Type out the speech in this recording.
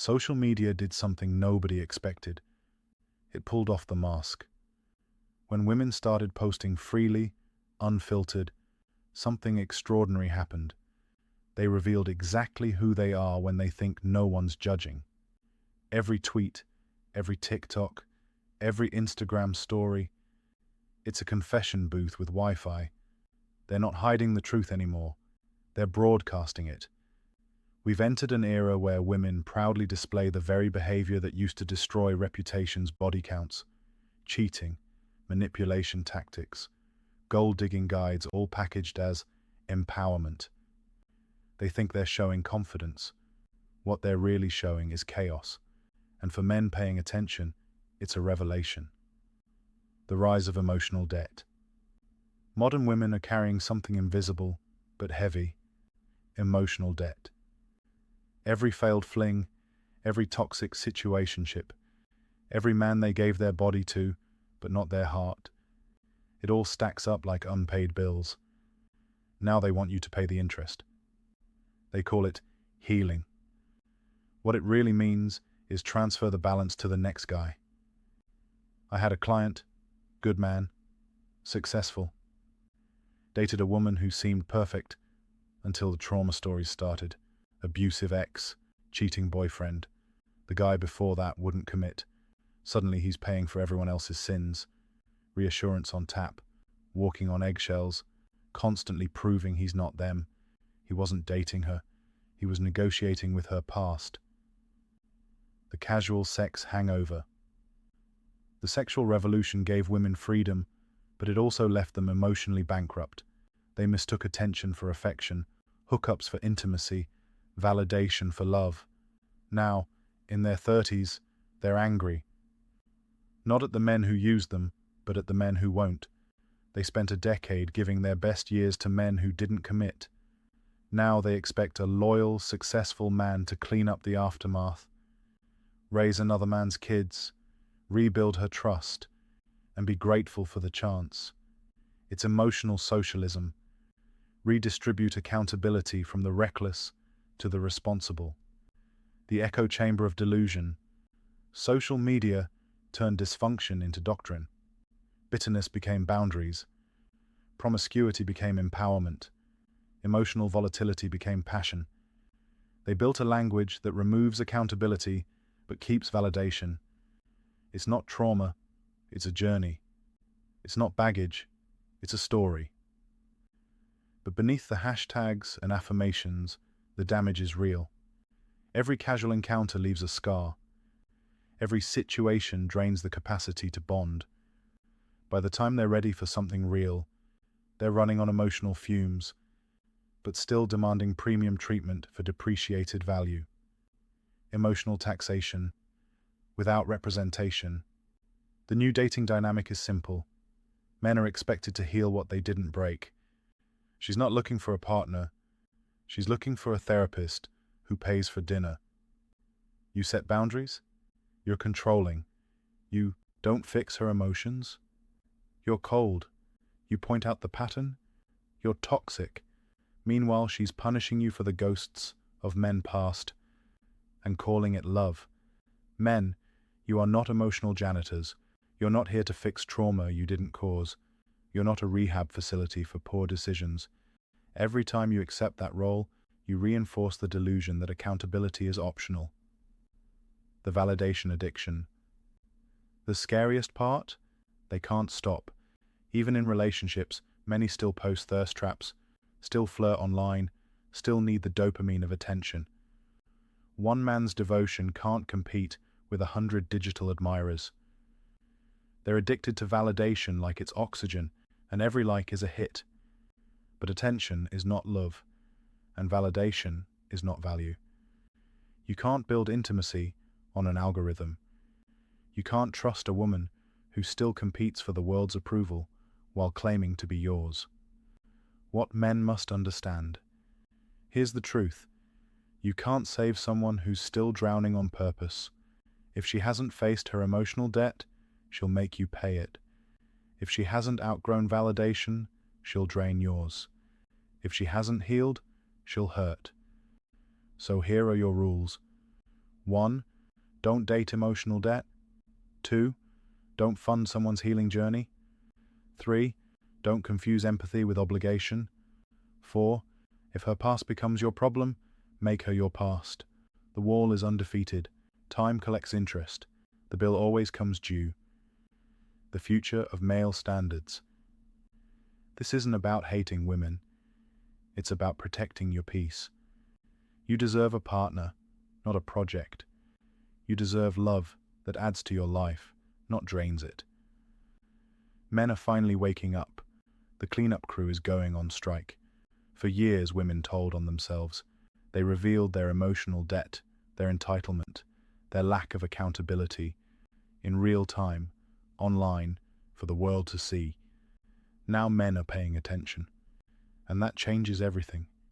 Social media did something nobody expected. It pulled off the mask. When women started posting freely, unfiltered, something extraordinary happened. They revealed exactly who they are when they think no one's judging. Every tweet, every TikTok, every Instagram story, it's a confession booth with Wi-Fi. They're not hiding the truth anymore. They're broadcasting it. We've entered an era where women proudly display the very behavior that used to destroy reputations, body counts, cheating, manipulation tactics, gold-digging guides, all packaged as empowerment. They think they're showing confidence. What they're really showing is chaos. And for men paying attention, it's a revelation. The rise of emotional debt. Modern women are carrying something invisible, but heavy: emotional debt. Every failed fling, every toxic situationship, every man they gave their body to, but not their heart, it all stacks up like unpaid bills. Now they want you to pay the interest. They call it healing. What it really means is transfer the balance to the next guy. I had a client, good man, successful, dated a woman who seemed perfect until the trauma stories started. Abusive ex, cheating boyfriend. The guy before that wouldn't commit. Suddenly he's paying for everyone else's sins. Reassurance on tap, walking on eggshells, constantly proving he's not them. He wasn't dating her. He was negotiating with her past. The casual sex hangover. The sexual revolution gave women freedom, but it also left them emotionally bankrupt. They mistook attention for affection, hookups for intimacy, validation for love. Now, in their 30s, they're angry. Not at the men who use them, but at the men who won't. They spent a decade giving their best years to men who didn't commit. Now they expect a loyal, successful man to clean up the aftermath, raise another man's kids, rebuild her trust, and be grateful for the chance. It's emotional socialism. Redistribute accountability from the reckless to the responsible. The echo chamber of delusion. Social media turned dysfunction into doctrine. Bitterness became boundaries. Promiscuity became empowerment. Emotional volatility became passion. They built a language that removes accountability but keeps validation. It's not trauma, it's a journey. It's not baggage, it's a story. But beneath the hashtags and affirmations, the damage is real. Every casual encounter leaves a scar. Every situation drains the capacity to bond. By the time they're ready for something real, they're running on emotional fumes, but still demanding premium treatment for depreciated value. Emotional taxation, without representation. The new dating dynamic is simple. Men are expected to heal what they didn't break. She's not looking for a partner. She's looking for a therapist who pays for dinner. You set boundaries? You're controlling. You don't fix her emotions? You're cold. You point out the pattern? You're toxic. Meanwhile, she's punishing you for the ghosts of men past and calling it love. Men, you are not emotional janitors. You're not here to fix trauma you didn't cause. You're not a rehab facility for poor decisions. Every time you accept that role, you reinforce the delusion that accountability is optional. The validation addiction. The scariest part? They can't stop. Even in relationships, many still post thirst traps, still flirt online, still need the dopamine of attention. One man's devotion can't compete with 100 digital admirers. They're addicted to validation like it's oxygen, and every like is a hit. But attention is not love, and validation is not value. You can't build intimacy on an algorithm. You can't trust a woman who still competes for the world's approval while claiming to be yours. What men must understand. Here's the truth. You can't save someone who's still drowning on purpose. If she hasn't faced her emotional debt, she'll make you pay it. If she hasn't outgrown validation, she'll drain yours. If she hasn't healed, she'll hurt. So here are your rules. 1. Don't date emotional debt. 2. Don't fund someone's healing journey. 3. Don't confuse empathy with obligation. 4. If her past becomes your problem, make her your past. The wall is undefeated. Time collects interest. The bill always comes due. The future of male standards. This isn't about hating women. It's about protecting your peace. You deserve a partner, not a project. You deserve love that adds to your life, not drains it. Men are finally waking up. The cleanup crew is going on strike. For years, women told on themselves. They revealed their emotional debt, their entitlement, their lack of accountability, in real time, online, for the world to see. Now men are paying attention. And that changes everything.